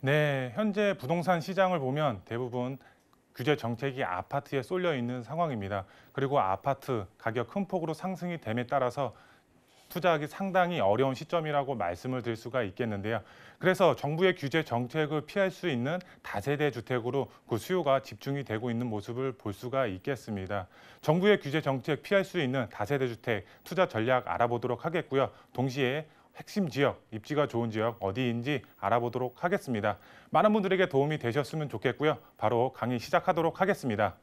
네, 현재 부동산 시장을 보면 대부분 규제 정책이 아파트에 쏠려 있는 상황입니다. 그리고 아파트 가격 큰 폭으로 상승이 됨에 따라서 투자하기 상당히 어려운 시점이라고 말씀을 드릴 수가 있겠는데요. 그래서 정부의 규제 정책을 피할 수 있는 다세대 주택으로 그 수요가 집중이 되고 있는 모습을 볼 수가 있겠습니다. 정부의 규제 정책 피할 수 있는 다세대 주택 투자 전략 알아보도록 하겠고요. 동시에 핵심 지역, 입지가 좋은 지역 어디인지 알아보도록 하겠습니다. 많은 분들에게 도움이 되셨으면 좋겠고요. 바로 강의 시작하도록 하겠습니다.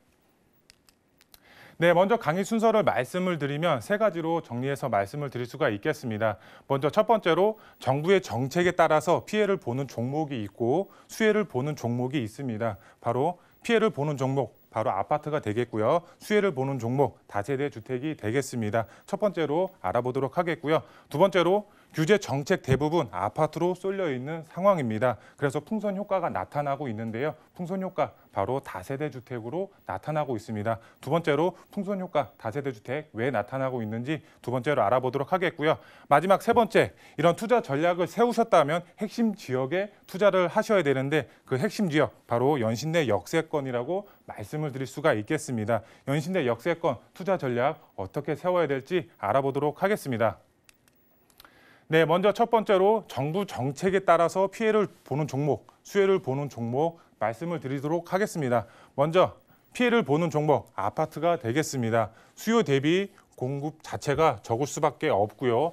네, 먼저 강의 순서를 말씀을 드리면 세 가지로 정리해서 말씀을 드릴 수가 있겠습니다. 먼저 첫 번째로 정부의 정책에 따라서 피해를 보는 종목이 있고 수혜를 보는 종목이 있습니다. 바로 피해를 보는 종목, 바로 아파트가 되겠고요. 수혜를 보는 종목, 다세대 주택이 되겠습니다. 첫 번째로 알아보도록 하겠고요. 두 번째로 규제 정책 대부분 아파트로 쏠려 있는 상황입니다. 그래서 풍선 효과가 나타나고 있는데요. 풍선 효과 바로 다세대 주택으로 나타나고 있습니다. 두 번째로 풍선 효과 다세대 주택 왜 나타나고 있는지 두 번째로 알아보도록 하겠고요. 마지막 세 번째, 이런 투자 전략을 세우셨다면 핵심 지역에 투자를 하셔야 되는데 그 핵심 지역 바로 연신내 역세권이라고 말씀을 드릴 수가 있겠습니다. 연신내 역세권 투자 전략 어떻게 세워야 될지 알아보도록 하겠습니다. 네, 먼저 첫 번째로 정부 정책에 따라서 피해를 보는 종목, 수혜를 보는 종목 말씀을 드리도록 하겠습니다. 먼저 피해를 보는 종목, 아파트가 되겠습니다. 수요 대비 공급 자체가 적을 수밖에 없고요.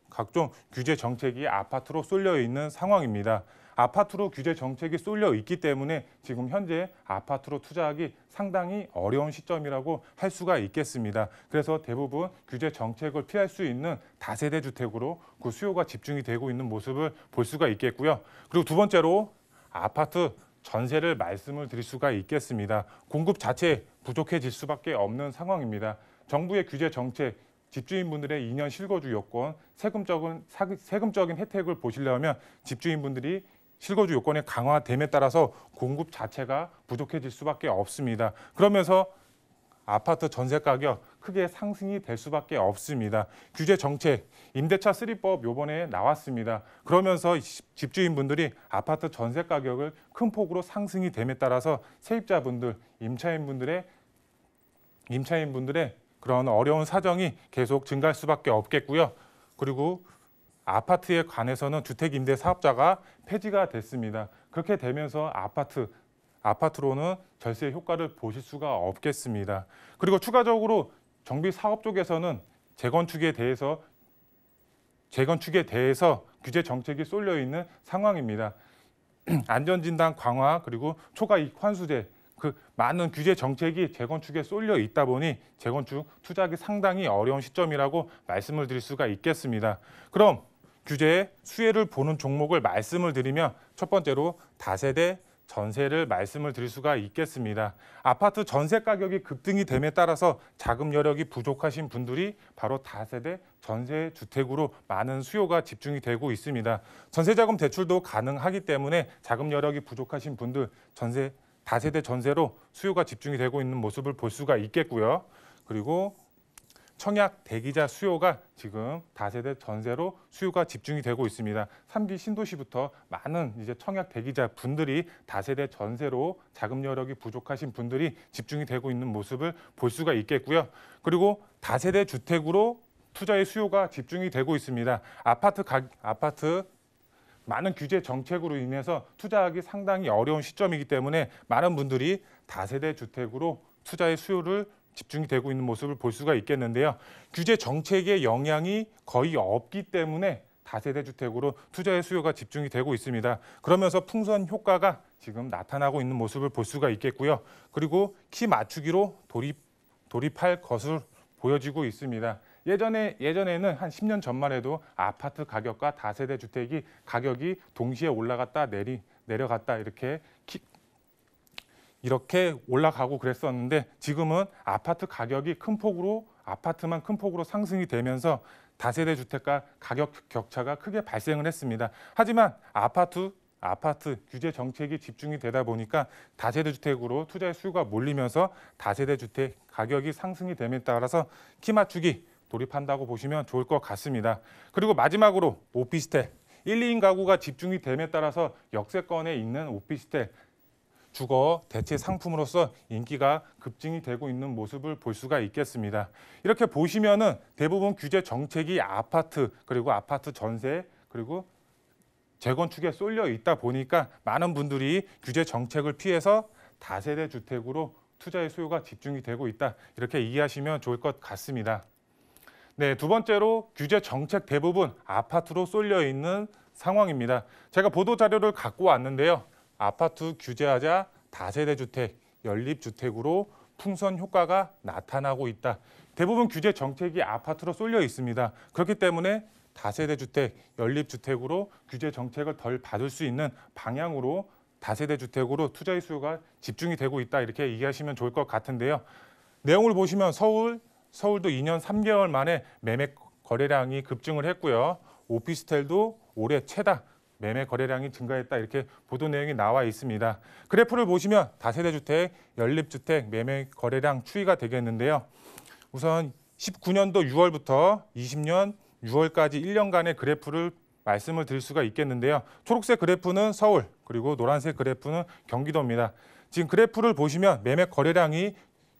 각종 규제 정책이 아파트로 쏠려 있는 상황입니다. 아파트로 규제 정책이 쏠려 있기 때문에 지금 현재 아파트로 투자하기 상당히 어려운 시점이라고 할 수가 있겠습니다. 그래서 대부분 규제 정책을 피할 수 있는 다세대 주택으로 그 수요가 집중이 되고 있는 모습을 볼 수가 있겠고요. 그리고 두 번째로 아파트 전세를 말씀을 드릴 수가 있겠습니다. 공급 자체 부족해질 수밖에 없는 상황입니다. 정부의 규제 정책, 집주인분들의 2년 실거주 요건, 세금적인 혜택을 보시려면 집주인분들이 실거주 요건의 강화됨에 따라서 공급 자체가 부족해질 수밖에 없습니다. 그러면서 아파트 전세 가격 크게 상승이 될 수밖에 없습니다. 규제 정책, 임대차 3법 요번에 나왔습니다. 그러면서 집주인분들이 아파트 전세 가격을 큰 폭으로 상승이 됨에 따라서 세입자분들, 임차인분들의 그런 어려운 사정이 계속 증가할 수밖에 없겠고요. 그리고 아파트에 관해서는 주택임대사업자가 폐지가 됐습니다. 그렇게 되면서 아파트로는 절세 효과를 보실 수가 없겠습니다. 그리고 추가적으로 정비사업 쪽에서는 재건축에 대해서 규제 정책이 쏠려 있는 상황입니다. 안전진단 강화 그리고 초과이익 환수제 그 많은 규제 정책이 재건축에 쏠려 있다 보니 재건축 투자하기 상당히 어려운 시점이라고 말씀을 드릴 수가 있겠습니다. 그럼 규제의 수혜를 보는 종목을 말씀을 드리면 첫 번째로 다세대 전세를 말씀을 드릴 수가 있겠습니다. 아파트 전세 가격이 급등이 됨에 따라서 자금 여력이 부족하신 분들이 바로 다세대 전세 주택으로 많은 수요가 집중이 되고 있습니다. 전세자금 대출도 가능하기 때문에 자금 여력이 부족하신 분들 다세대 전세로 수요가 집중이 되고 있는 모습을 볼 수가 있겠고요. 그리고 청약 대기자 수요가 지금 다세대 전세로 수요가 집중이 되고 있습니다. 3기 신도시부터 많은 이제 청약 대기자 분들이 다세대 전세로 자금 여력이 부족하신 분들이 집중이 되고 있는 모습을 볼 수가 있겠고요. 그리고 다세대 주택으로 투자의 수요가 집중이 되고 있습니다. 아파트 많은 규제 정책으로 인해서 투자하기 상당히 어려운 시점이기 때문에 많은 분들이 다세대 주택으로 투자의 수요를 집중이 되고 있는 모습을 볼 수가 있겠는데요. 규제 정책의 영향이 거의 없기 때문에 다세대 주택으로 투자의 수요가 집중이 되고 있습니다. 그러면서 풍선 효과가 지금 나타나고 있는 모습을 볼 수가 있겠고요. 그리고 키 맞추기로 돌입할 것을 보여지고 있습니다. 예전에는 한 10년 전만 해도 아파트 가격과 다세대 주택이 가격이 동시에 올라갔다 내려갔다 이렇게 올라가고 그랬었는데 지금은 아파트 가격이 아파트만 큰 폭으로 상승이 되면서 다세대 주택과 가격 격차가 크게 발생을 했습니다. 하지만 아파트 규제 정책이 집중이 되다 보니까 다세대 주택으로 투자의 수요가 몰리면서 다세대 주택 가격이 상승이 됨에 따라서 키 맞추기 돌입한다고 보시면 좋을 것 같습니다. 그리고 마지막으로 오피스텔. 1, 2인 가구가 집중이 됨에 따라서 역세권에 있는 오피스텔, 주거 대체 상품으로서 인기가 급증이 되고 있는 모습을 볼 수가 있겠습니다. 이렇게 보시면은 대부분 규제 정책이 아파트 그리고 아파트 전세 그리고 재건축에 쏠려 있다 보니까 많은 분들이 규제 정책을 피해서 다세대 주택으로 투자의 수요가 집중이 되고 있다. 이렇게 이해하시면 좋을 것 같습니다. 네, 두 번째로 규제 정책 대부분 아파트로 쏠려 있는 상황입니다. 제가 보도 자료를 갖고 왔는데요. 아파트 규제하자 다세대 주택, 연립주택으로 풍선 효과가 나타나고 있다. 대부분 규제 정책이 아파트로 쏠려 있습니다. 그렇기 때문에 다세대 주택, 연립주택으로 규제 정책을 덜 받을 수 있는 방향으로 다세대 주택으로 투자의 수요가 집중이 되고 있다. 이렇게 이해하시면 좋을 것 같은데요. 내용을 보시면 서울도 2년 3개월 만에 매매 거래량이 급증을 했고요. 오피스텔도 올해 최다 매매 거래량이 증가했다. 이렇게 보도 내용이 나와 있습니다. 그래프를 보시면 다세대 주택, 연립주택 매매 거래량 추이가 되겠는데요. 우선 19년도 6월부터 20년 6월까지 1년간의 그래프를 말씀을 드릴 수가 있겠는데요. 초록색 그래프는 서울, 그리고 노란색 그래프는 경기도입니다. 지금 그래프를 보시면 매매 거래량이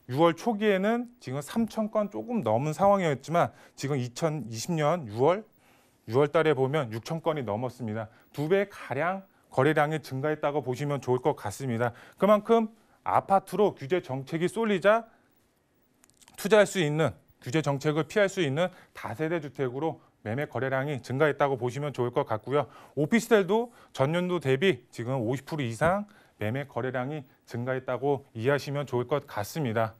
6월 초기에는 지금 3천 건 조금 넘은 상황이었지만 지금 2020년 6월 달에 보면 6천 건이 넘었습니다. 2배 가량 거래량이 증가했다고 보시면 좋을 것 같습니다. 그만큼 아파트로 규제 정책이 쏠리자 투자할 수 있는 규제 정책을 피할 수 있는 다세대 주택으로 매매 거래량이 증가했다고 보시면 좋을 것 같고요. 오피스텔도 전년도 대비 지금 50% 이상 매매 거래량이 증가했다고 이해하시면 좋을 것 같습니다.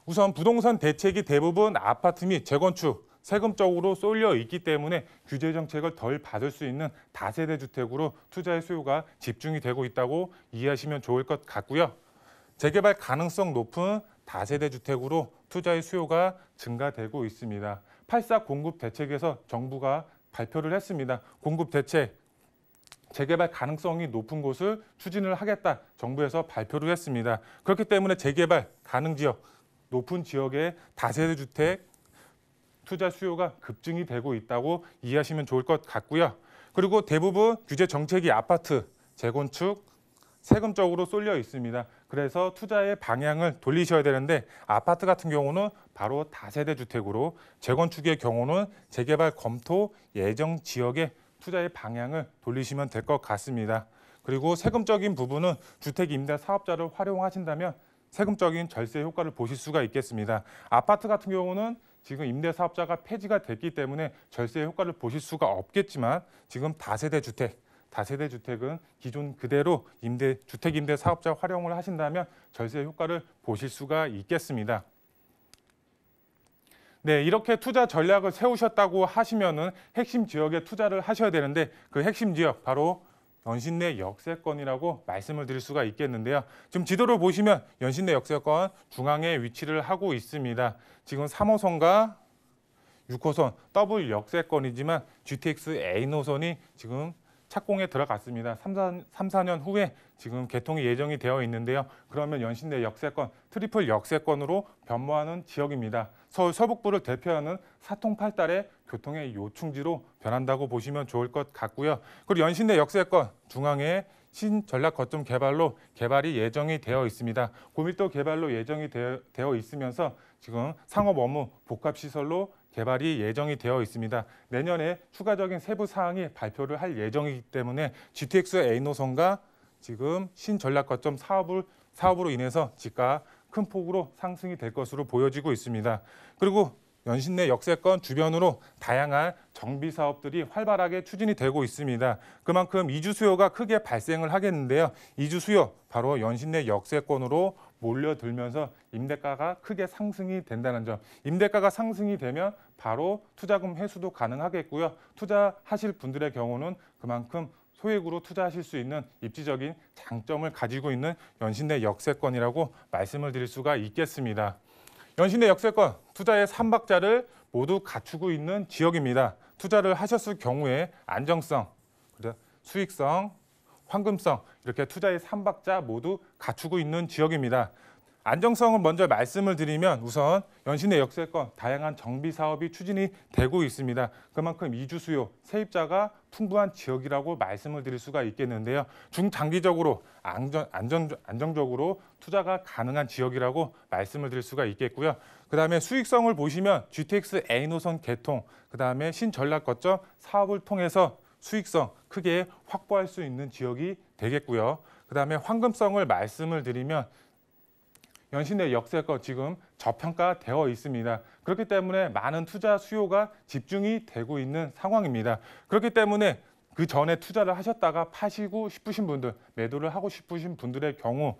우선 부동산 대책이 대부분 아파트 및 재건축, 세금적으로 쏠려 있기 때문에 규제 정책을 덜 받을 수 있는 다세대 주택으로 투자의 수요가 집중이 되고 있다고 이해하시면 좋을 것 같고요. 재개발 가능성 높은 다세대 주택으로 투자의 수요가 증가되고 있습니다. 8.4 공급 대책에서 정부가 발표를 했습니다. 공급 대책, 재개발 가능성이 높은 곳을 추진을 하겠다. 정부에서 발표를 했습니다. 그렇기 때문에 재개발 가능 지역, 높은 지역의 다세대 주택 투자 수요가 급증이 되고 있다고 이해하시면 좋을 것 같고요. 그리고 대부분 규제 정책이 아파트, 재건축, 세금적으로 쏠려 있습니다. 그래서 투자의 방향을 돌리셔야 되는데 아파트 같은 경우는 바로 다세대 주택으로, 재건축의 경우는 재개발 검토 예정 지역의 투자의 방향을 돌리시면 될 것 같습니다. 그리고 세금적인 부분은 주택임대사업자를 활용하신다면 세금적인 절세 효과를 보실 수가 있겠습니다. 아파트 같은 경우는 지금 임대사업자가 폐지가 됐기 때문에 절세 효과를 보실 수가 없겠지만 지금 다세대 주택은 기존 그대로 주택임대 사업자 활용을 하신다면 절세 효과를 보실 수가 있겠습니다. 네, 이렇게 투자 전략을 세우셨다고 하시면은 핵심 지역에 투자를 하셔야 되는데 그 핵심 지역 바로 연신내 역세권이라고 말씀을 드릴 수가 있겠는데요. 지금 지도를 보시면 연신내 역세권 중앙에 위치를 하고 있습니다. 지금 3호선과 6호선 더블 역세권이지만 GTX A 노선이 지금 착공에 들어갔습니다. 3, 4년 후에 지금 개통이 예정이 되어 있는데요. 그러면 연신내 역세권, 트리플 역세권으로 변모하는 지역입니다. 서울 서북부를 대표하는 사통팔달의 교통의 요충지로 변한다고 보시면 좋을 것 같고요. 그리고 연신내 역세권 중앙에 신전략 거점 개발로 개발이 예정이 되어 있습니다. 고밀도 개발로 예정이 되어 있으면서 지금 상업 업무 복합시설로 개발이 예정이 되어 있습니다. 내년에 추가적인 세부 사항이 발표를 할 예정이기 때문에 GTX A 노선과 지금 신전략 거점 사업으로 인해서 집가 큰 폭으로 상승이 될 것으로 보여지고 있습니다. 그리고 연신내 역세권 주변으로 다양한 정비 사업들이 활발하게 추진이 되고 있습니다. 그만큼 이주 수요가 크게 발생을 하겠는데요. 이주 수요 바로 연신내 역세권으로 몰려들면서 임대가가 크게 상승이 된다는 점. 임대가가 상승이 되면 바로 투자금 회수도 가능하겠고요. 투자하실 분들의 경우는 그만큼 소액으로 투자하실 수 있는 입지적인 장점을 가지고 있는 연신내 역세권이라고 말씀을 드릴 수가 있겠습니다. 연신내 역세권 투자의 3박자를 모두 갖추고 있는 지역입니다. 투자를 하셨을 경우에 안정성, 수익성, 황금성 이렇게 투자의 3박자 모두 갖추고 있는 지역입니다. 안정성을 먼저 말씀을 드리면 우선 연신내 역세권 다양한 정비 사업이 추진이 되고 있습니다. 그만큼 이주 수요, 세입자가 풍부한 지역이라고 말씀을 드릴 수가 있겠는데요. 중장기적으로 안정적으로 투자가 가능한 지역이라고 말씀을 드릴 수가 있겠고요. 그다음에 수익성을 보시면 GTX A 노선 개통, 그다음에 신전략 거점 사업을 통해서 수익성 크게 확보할 수 있는 지역이 되겠고요. 그다음에 황금성을 말씀을 드리면 연신내 역세권 지금 저평가되어 있습니다. 그렇기 때문에 많은 투자 수요가 집중이 되고 있는 상황입니다. 그렇기 때문에 그 전에 투자를 하셨다가 파시고 싶으신 분들, 매도를 하고 싶으신 분들의 경우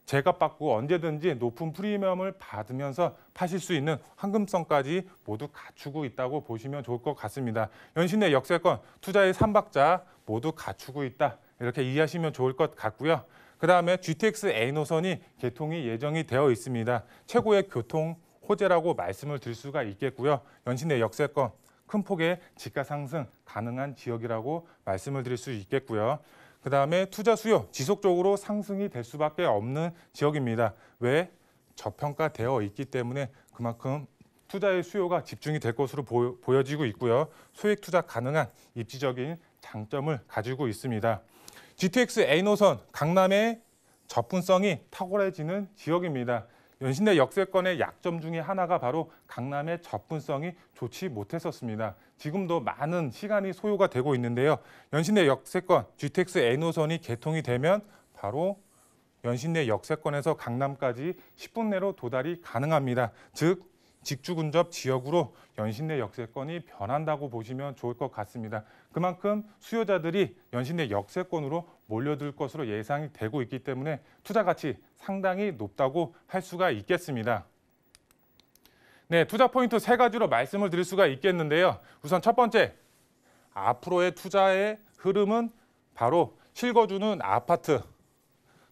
제값받고 언제든지 높은 프리미엄을 받으면서 파실 수 있는 황금성까지 모두 갖추고 있다고 보시면 좋을 것 같습니다. 연신내 역세권 투자의 3박자 모두 갖추고 있다. 이렇게 이해하시면 좋을 것 같고요. 그다음에 GTX A 노선이 개통이 예정이 되어 있습니다. 최고의 교통 호재라고 말씀을 드릴 수가 있겠고요. 연신내 역세권 큰 폭의 지가 상승 가능한 지역이라고 말씀을 드릴 수 있겠고요. 그다음에 투자 수요 지속적으로 상승이 될 수밖에 없는 지역입니다. 왜? 저평가되어 있기 때문에 그만큼 투자의 수요가 집중이 될 것으로 보여지고 있고요. 소액 투자 가능한 입지적인 장점을 가지고 있습니다. GTX A 노선 강남의 접근성이 탁월해지는 지역입니다. 연신내 역세권의 약점 중에 하나가 바로 강남의 접근성이 좋지 못했었습니다. 지금도 많은 시간이 소요가 되고 있는데요. 연신내 역세권 GTX A 노선이 개통이 되면 바로 연신내 역세권에서 강남까지 10분 내로 도달이 가능합니다. 즉 직주 근접 지역으로 연신내 역세권이 변한다고 보시면 좋을 것 같습니다. 그만큼 수요자들이 연신내 역세권으로 몰려들 것으로 예상이 되고 있기 때문에 투자 가치 상당히 높다고 할 수가 있겠습니다. 네, 투자 포인트 3가지로 말씀을 드릴 수가 있겠는데요. 우선 첫 번째, 앞으로의 투자의 흐름은 바로 실거주는 아파트,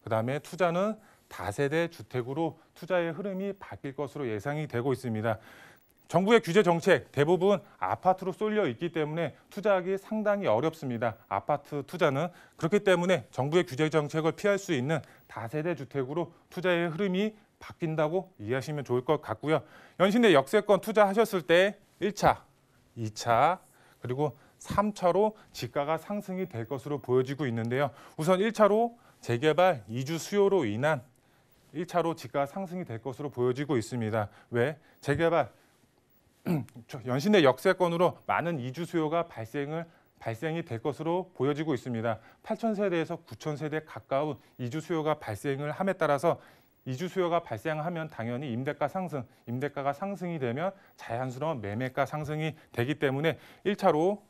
그다음에 투자는 다세대 주택으로 투자의 흐름이 바뀔 것으로 예상이 되고 있습니다. 정부의 규제 정책 대부분 아파트로 쏠려 있기 때문에 투자하기 상당히 어렵습니다. 아파트 투자는 그렇기 때문에 정부의 규제 정책을 피할 수 있는 다세대 주택으로 투자의 흐름이 바뀐다고 이해하시면 좋을 것 같고요. 연신내 역세권 투자하셨을 때 1차, 2차, 그리고 3차로 지가가 상승이 될 것으로 보여지고 있는데요. 우선 1차로 재개발 이주 수요로 인한 1차로 지가 상승이 될 것으로 보여지고 있습니다. 왜? 재개발 연신내 역세권으로 많은 이주 수요가 발생이 될 것으로 보여지고 있습니다. 8,000세대에서 9,000세대 가까운 이주 수요가 발생을 함에 따라서 이주 수요가 발생하면 당연히 임대가 상승, 임대가가 상승이 되면 자연스러운 매매가 상승이 되기 때문에 1차로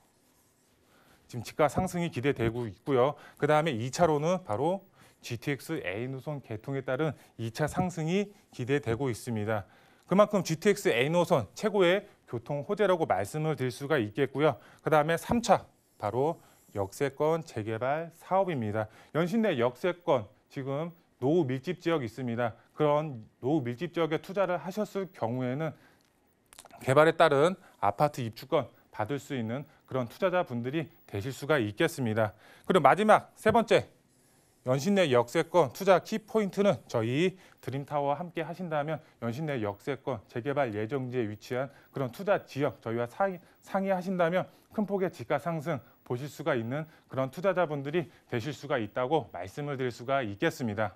지금 지가 상승이 기대되고 있고요. 그다음에 2차로는 바로 GTX A 노선 개통에 따른 2차 상승이 기대되고 있습니다. 그만큼 GTX A 노선 최고의 교통 호재라고 말씀을 드릴 수가 있겠고요. 그다음에 3차 바로 역세권 재개발 사업입니다. 연신내 역세권 지금 노후 밀집 지역 있습니다. 그런 노후 밀집 지역에 투자를 하셨을 경우에는 개발에 따른 아파트 입주권 받을 수 있는 그런 투자자분들이 되실 수가 있겠습니다. 그리고 마지막 3번째, 연신내 역세권 투자 키포인트는 저희 드림타워와 함께 하신다면 연신내 역세권 재개발 예정지에 위치한 그런 투자 지역 저희와 상의하신다면 큰 폭의 지가 상승 보실 수가 있는 그런 투자자분들이 되실 수가 있다고 말씀을 드릴 수가 있겠습니다.